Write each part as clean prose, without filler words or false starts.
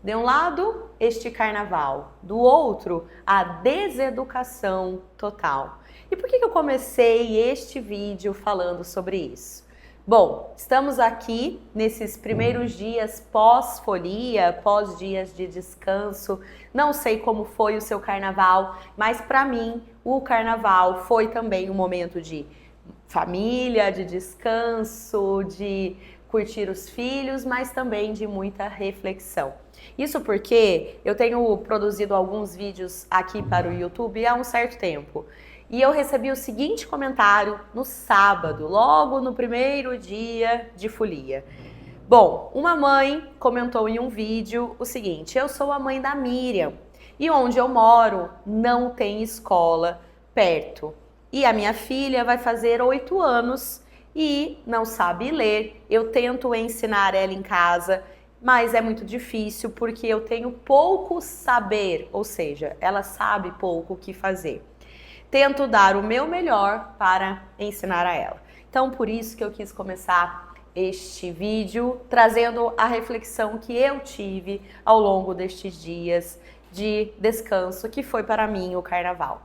De um lado, este carnaval, do outro, a deseducação total. E por que eu comecei este vídeo falando sobre isso? Bom, estamos aqui nesses primeiros dias pós-folia, pós-dias de descanso. Não sei como foi o seu carnaval, mas para mim o carnaval foi também um momento de família, de descanso, de curtir os filhos, mas também de muita reflexão. Isso porque eu tenho produzido alguns vídeos aqui para o YouTube há um certo tempo. E eu recebi o seguinte comentário no sábado, logo no primeiro dia de folia. Bom, uma mãe comentou em um vídeo o seguinte: eu sou a mãe da Miriam e onde eu moro não tem escola perto. E a minha filha vai fazer 8 anos e não sabe ler. Eu tento ensinar ela em casa, mas é muito difícil porque eu tenho pouco saber, ou seja, ela sabe pouco o que fazer. Tento dar o meu melhor para ensinar a ela. Então, por isso que eu quis começar este vídeo trazendo a reflexão que eu tive ao longo destes dias de descanso, que foi para mim o carnaval.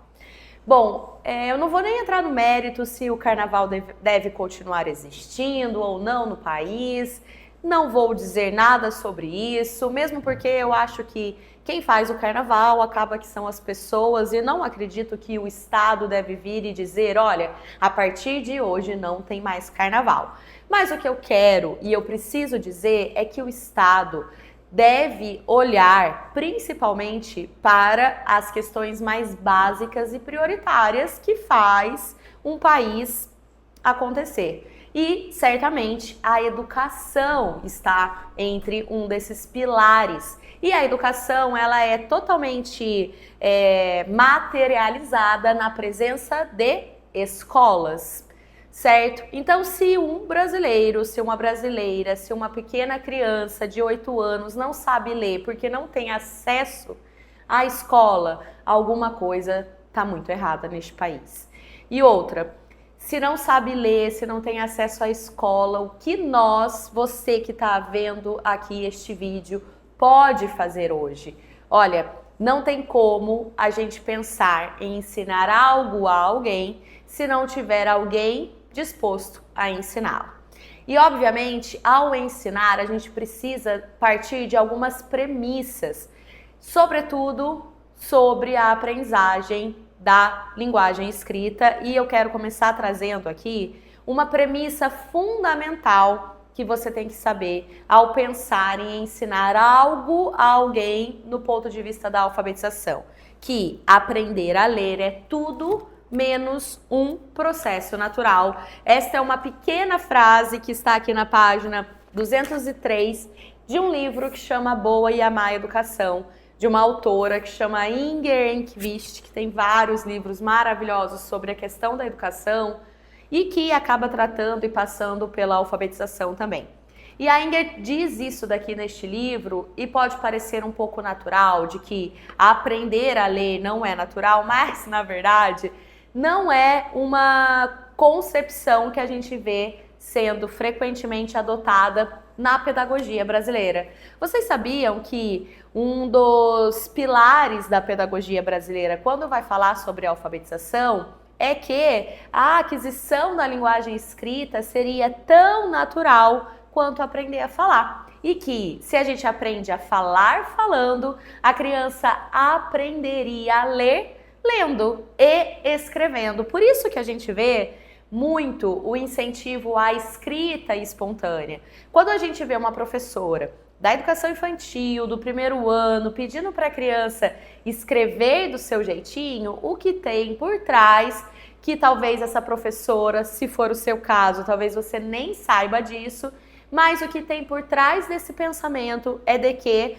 Bom, eu não vou nem entrar no mérito se o carnaval deve continuar existindo ou não no país. Não vou dizer nada sobre isso, mesmo porque eu acho que quem faz o carnaval acaba que são as pessoas e não acredito que o Estado deve vir e dizer, olha, a partir de hoje não tem mais carnaval. Mas o que eu quero e eu preciso dizer é que o Estado deve olhar principalmente para as questões mais básicas e prioritárias que faz um país acontecer. E certamente a educação está entre um desses pilares. E a educação ela é totalmente materializada na presença de escolas. Certo? Então, se um brasileiro, se uma brasileira, se uma pequena criança de 8 anos não sabe ler porque não tem acesso à escola, alguma coisa está muito errada neste país. E outra, se não sabe ler, se não tem acesso à escola, o que você que está vendo aqui este vídeo, pode fazer hoje? Olha, não tem como a gente pensar em ensinar algo a alguém se não tiver alguém disposto a ensiná-lo. E obviamente, ao ensinar, a gente precisa partir de algumas premissas, sobretudo sobre a aprendizagem da linguagem escrita, e eu quero começar trazendo aqui uma premissa fundamental que você tem que saber ao pensar em ensinar algo a alguém no ponto de vista da alfabetização, que aprender a ler é tudo menos um processo natural. Esta é uma pequena frase que está aqui na página 203 de um livro que chama Boa e a Má Educação, de uma autora que chama Inger Enquist, que tem vários livros maravilhosos sobre a questão da educação e que acaba tratando e passando pela alfabetização também. E a Inger diz isso daqui neste livro e pode parecer um pouco natural, de que aprender a ler não é natural, mas na verdade não é uma concepção que a gente vê sendo frequentemente adotada na pedagogia brasileira. Vocês sabiam que um dos pilares da pedagogia brasileira, quando vai falar sobre alfabetização, é que a aquisição da linguagem escrita seria tão natural quanto aprender a falar. E que, se a gente aprende a falar falando, a criança aprenderia a ler lendo e escrevendo. Por isso que a gente vê muito o incentivo à escrita espontânea. Quando a gente vê uma professora da educação infantil, do primeiro ano, pedindo para a criança escrever do seu jeitinho, o que tem por trás, que talvez essa professora, se for o seu caso, talvez você nem saiba disso, mas o que tem por trás desse pensamento é de que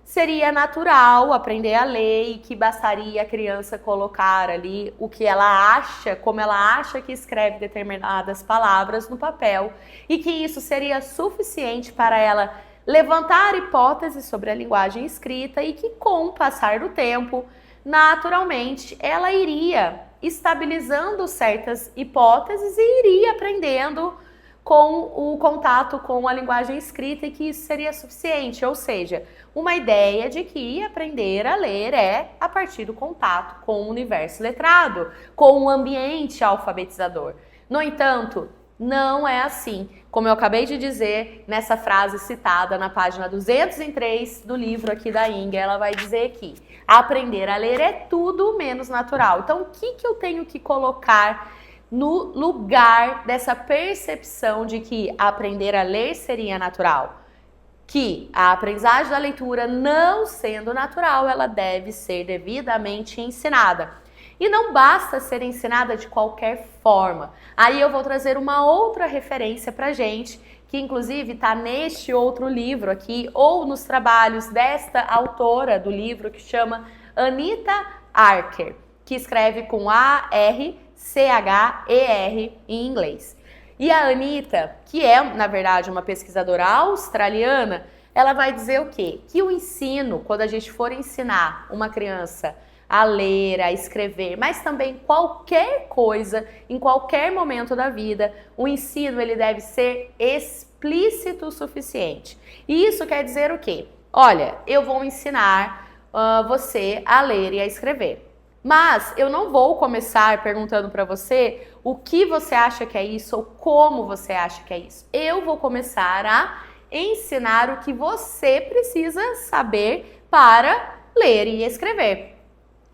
seria natural aprender a ler e que bastaria a criança colocar ali o que ela acha, como ela acha que escreve determinadas palavras no papel e que isso seria suficiente para ela levantar hipóteses sobre a linguagem escrita e que com o passar do tempo, naturalmente, ela iria estabilizando certas hipóteses e iria aprendendo com o contato com a linguagem escrita e que isso seria suficiente, ou seja, uma ideia de que aprender a ler é a partir do contato com o universo letrado, com o ambiente alfabetizador. No entanto, não é assim. Como eu acabei de dizer nessa frase citada na página 203 do livro aqui da Inga, ela vai dizer que aprender a ler é tudo menos natural. Então, o que eu tenho que colocar no lugar dessa percepção de que aprender a ler seria natural? Que a aprendizagem da leitura, não sendo natural, ela deve ser devidamente ensinada. E não basta ser ensinada de qualquer forma. Aí eu vou trazer uma outra referência pra gente, que inclusive está neste outro livro aqui, ou nos trabalhos desta autora do livro, que chama Anita Archer, que escreve com A-R-C-H-E-R em inglês. E a Anita, que é, na verdade, uma pesquisadora australiana, ela vai dizer o quê? Que o ensino, quando a gente for ensinar uma criança a ler, a escrever, mas também qualquer coisa, em qualquer momento da vida, o ensino ele deve ser explícito o suficiente. E isso quer dizer o quê? Olha, eu vou ensinar você a ler e a escrever. Mas eu não vou começar perguntando para você o que você acha que é isso ou como você acha que é isso. Eu vou começar a ensinar o que você precisa saber para ler e escrever.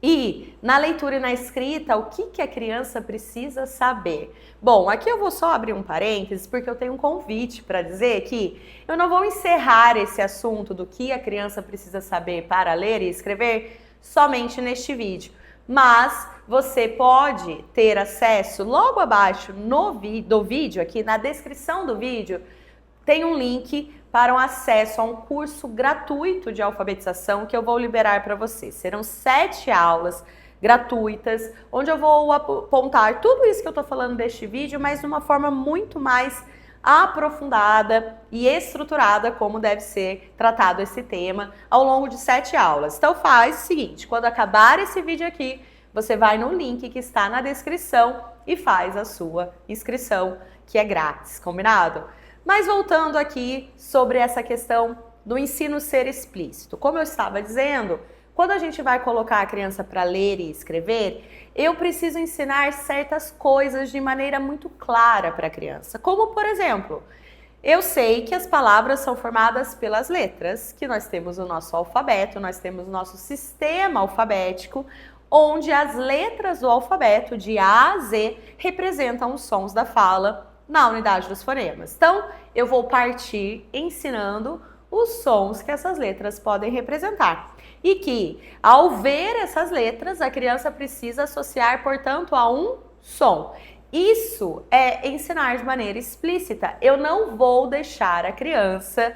E na leitura e na escrita, o que a criança precisa saber? Bom, aqui eu vou só abrir um parênteses porque eu tenho um convite para dizer que eu não vou encerrar esse assunto do que a criança precisa saber para ler e escrever somente neste vídeo. Mas você pode ter acesso logo abaixo do vídeo, aqui na descrição do vídeo, tem um link para um acesso a um curso gratuito de alfabetização que eu vou liberar para você. Serão 7 aulas gratuitas, onde eu vou apontar tudo isso que eu estou falando deste vídeo, mas de uma forma muito mais aprofundada e estruturada, como deve ser tratado esse tema ao longo de 7 aulas. Então faz o seguinte, quando acabar esse vídeo aqui, você vai no link que está na descrição e faz a sua inscrição, que é grátis, combinado? Mas voltando aqui sobre essa questão do ensino ser explícito. Como eu estava dizendo, quando a gente vai colocar a criança para ler e escrever, eu preciso ensinar certas coisas de maneira muito clara para a criança. Como, por exemplo, eu sei que as palavras são formadas pelas letras, que nós temos o nosso alfabeto, nós temos o nosso sistema alfabético, onde as letras do alfabeto, de A a Z, representam os sons da fala na unidade dos fonemas. Então, eu vou partir ensinando os sons que essas letras podem representar. E que, ao ver essas letras, a criança precisa associar, portanto, a um som. Isso é ensinar de maneira explícita. Eu não vou deixar a criança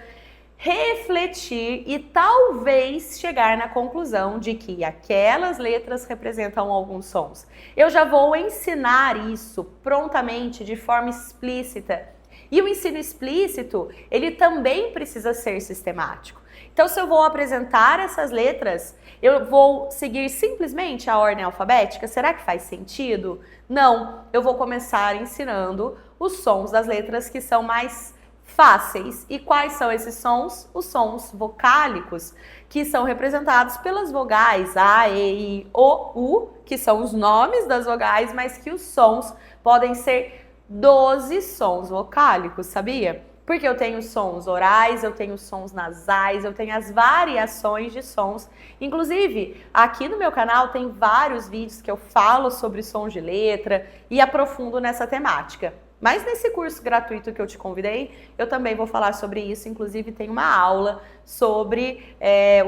refletir e talvez chegar na conclusão de que aquelas letras representam alguns sons. Eu já vou ensinar isso prontamente, de forma explícita. E o ensino explícito, ele também precisa ser sistemático. Então, se eu vou apresentar essas letras, eu vou seguir simplesmente a ordem alfabética? Será que faz sentido? Não, eu vou começar ensinando os sons das letras que são mais fáceis. E quais são esses sons? Os sons vocálicos, que são representados pelas vogais A, E, I, O, U, que são os nomes das vogais, mas que os sons podem ser 12 sons vocálicos, sabia? Porque eu tenho sons orais, eu tenho sons nasais, eu tenho as variações de sons. Inclusive, aqui no meu canal tem vários vídeos que eu falo sobre sons de letra e aprofundo nessa temática. Mas nesse curso gratuito que eu te convidei, eu também vou falar sobre isso. Inclusive, tem uma aula sobre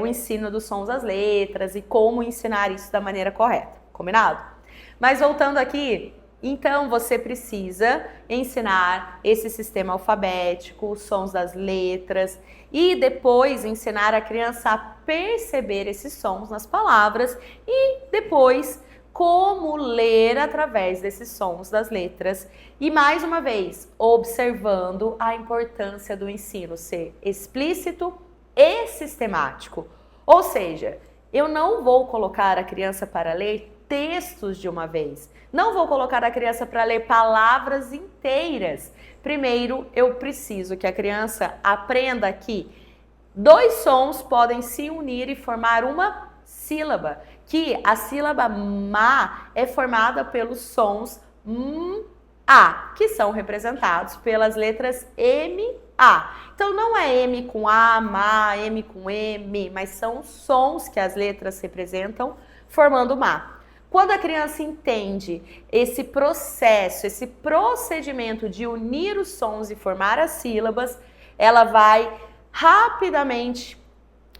o ensino dos sons das letras e como ensinar isso da maneira correta. Combinado? Mas voltando aqui, então você precisa ensinar esse sistema alfabético, os sons das letras e depois ensinar a criança a perceber esses sons nas palavras e depois como ler através desses sons das letras. E mais uma vez, observando a importância do ensino ser explícito e sistemático. Ou seja, eu não vou colocar a criança para ler textos de uma vez. Não vou colocar a criança para ler palavras inteiras. Primeiro, eu preciso que a criança aprenda que 2 sons podem se unir e formar uma sílaba, que a sílaba ma é formada pelos sons a, que são representados pelas letras M, A. Então não é M com A, ma, M com M, mas são sons que as letras representam formando ma. Quando a criança entende esse processo, esse procedimento de unir os sons e formar as sílabas, ela vai rapidamente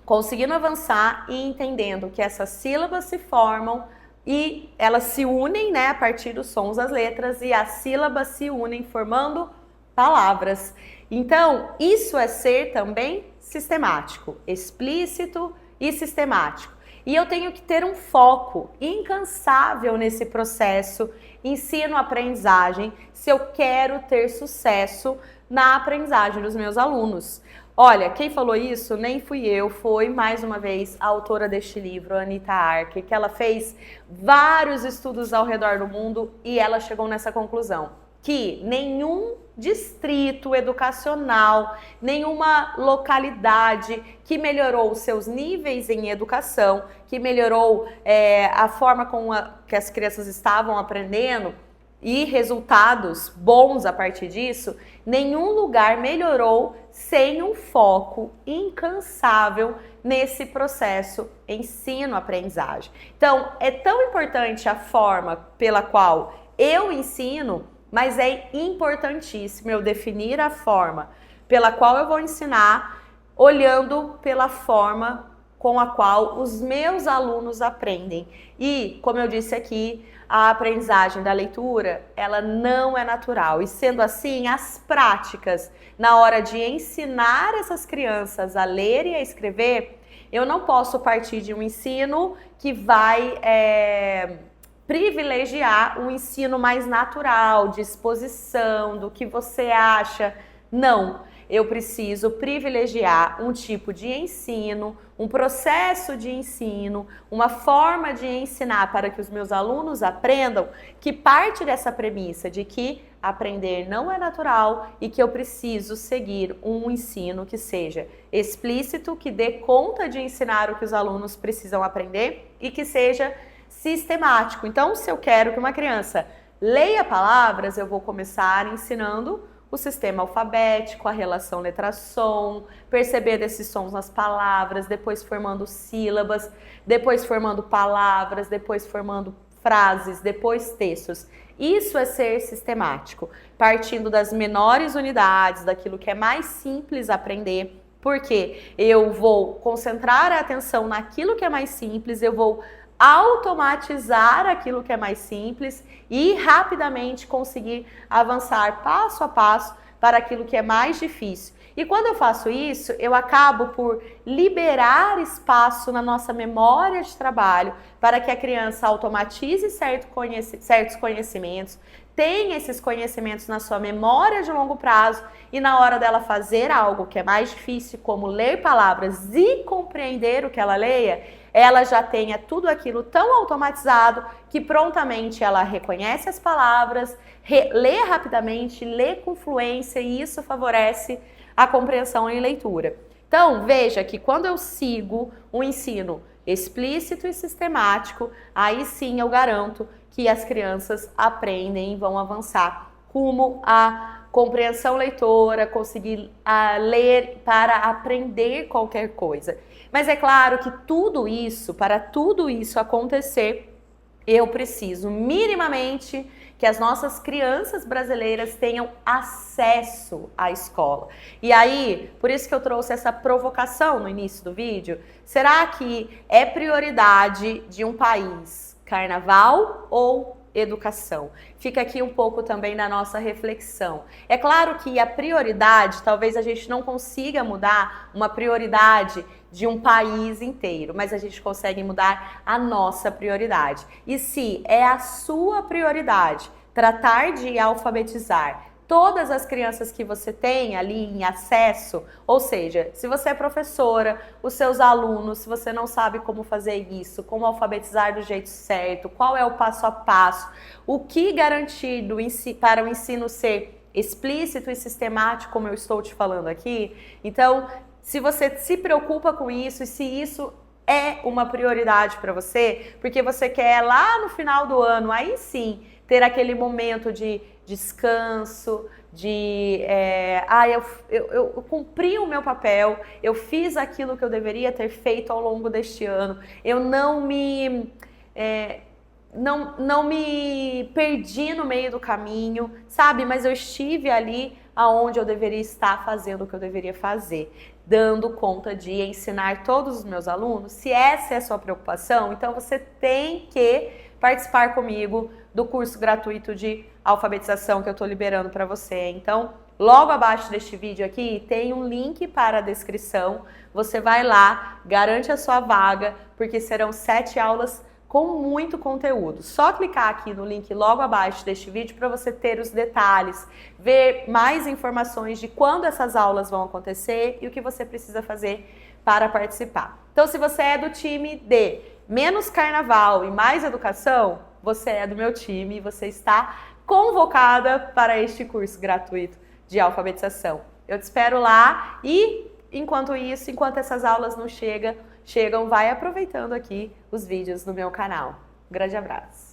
conseguindo avançar e entendendo que essas sílabas se formam e elas se unem, né, a partir dos sons das letras, e as sílabas se unem formando palavras. Então, isso é ser também sistemático, explícito e sistemático. E eu tenho que ter um foco incansável nesse processo ensino-aprendizagem se eu quero ter sucesso na aprendizagem dos meus alunos. Olha, quem falou isso nem fui eu, foi mais uma vez a autora deste livro, Anita Archer, que ela fez vários estudos ao redor do mundo e ela chegou nessa conclusão, que nenhum distrito educacional, nenhuma localidade que melhorou os seus níveis em educação, que melhorou a forma que as crianças estavam aprendendo e resultados bons a partir disso, nenhum lugar melhorou sem um foco incansável nesse processo ensino-aprendizagem. Então, é tão importante a forma pela qual eu ensino, mas é importantíssimo eu definir a forma pela qual eu vou ensinar, olhando pela forma com a qual os meus alunos aprendem. E, como eu disse aqui, a aprendizagem da leitura, ela não é natural. E sendo assim, as práticas na hora de ensinar essas crianças a ler e a escrever, eu não posso partir de um ensino que vai privilegiar um ensino mais natural, de exposição, do que você acha. Não. Eu preciso privilegiar um tipo de ensino, um processo de ensino, uma forma de ensinar para que os meus alunos aprendam, que parte dessa premissa de que aprender não é natural e que eu preciso seguir um ensino que seja explícito, que dê conta de ensinar o que os alunos precisam aprender e que seja sistemático. Então, se eu quero que uma criança leia palavras, eu vou começar ensinando o sistema alfabético, a relação letra-som, perceber esses sons nas palavras, depois formando sílabas, depois formando palavras, depois formando frases, depois textos. Isso é ser sistemático, partindo das menores unidades, daquilo que é mais simples aprender, porque eu vou concentrar a atenção naquilo que é mais simples, eu vou automatizar aquilo que é mais simples e rapidamente conseguir avançar passo a passo para aquilo que é mais difícil. E quando eu faço isso, eu acabo por liberar espaço na nossa memória de trabalho para que a criança automatize certos conhecimentos, tenha esses conhecimentos na sua memória de longo prazo e na hora dela fazer algo que é mais difícil, como ler palavras e compreender o que ela leia, ela já tenha tudo aquilo tão automatizado que prontamente ela reconhece as palavras, lê rapidamente, lê com fluência e isso favorece a compreensão e leitura. Então, veja que quando eu sigo um ensino explícito e sistemático, aí sim eu garanto que as crianças aprendem e vão avançar rumo à compreensão leitora, conseguir ler para aprender qualquer coisa. Mas é claro que para tudo isso acontecer, eu preciso minimamente que as nossas crianças brasileiras tenham acesso à escola. E aí, por isso que eu trouxe essa provocação no início do vídeo, será que é prioridade de um país carnaval ou educação? Fica aqui um pouco também da nossa reflexão. É claro que a prioridade, talvez a gente não consiga mudar uma prioridade de um país inteiro, mas a gente consegue mudar a nossa prioridade. E se é a sua prioridade tratar de alfabetizar todas as crianças que você tem ali em acesso, ou seja, se você é professora, os seus alunos, se você não sabe como fazer isso, como alfabetizar do jeito certo, qual é o passo a passo, o que garantir para o ensino ser explícito e sistemático, como eu estou te falando aqui. Então, se você se preocupa com isso e se isso é uma prioridade para você, porque você quer lá no final do ano, aí sim, ter aquele momento de descanso, eu cumpri o meu papel, eu fiz aquilo que eu deveria ter feito ao longo deste ano, eu não me perdi no meio do caminho, sabe? Mas eu estive ali aonde eu deveria estar fazendo o que eu deveria fazer, dando conta de ensinar todos os meus alunos. Se essa é a sua preocupação, então você tem que participar comigo do curso gratuito de alfabetização que eu estou liberando para você. Então, logo abaixo deste vídeo aqui tem um link para a descrição. Você vai lá, garante a sua vaga, porque serão 7 aulas com muito conteúdo. Só clicar aqui no link logo abaixo deste vídeo para você ter os detalhes, ver mais informações de quando essas aulas vão acontecer e o que você precisa fazer para participar. Então, se você é do time de menos carnaval e mais educação, você é do meu time e você está convocada para este curso gratuito de alfabetização. Eu te espero lá e, enquanto isso, enquanto essas aulas não chegam, vai aproveitando aqui os vídeos no meu canal. Um grande abraço!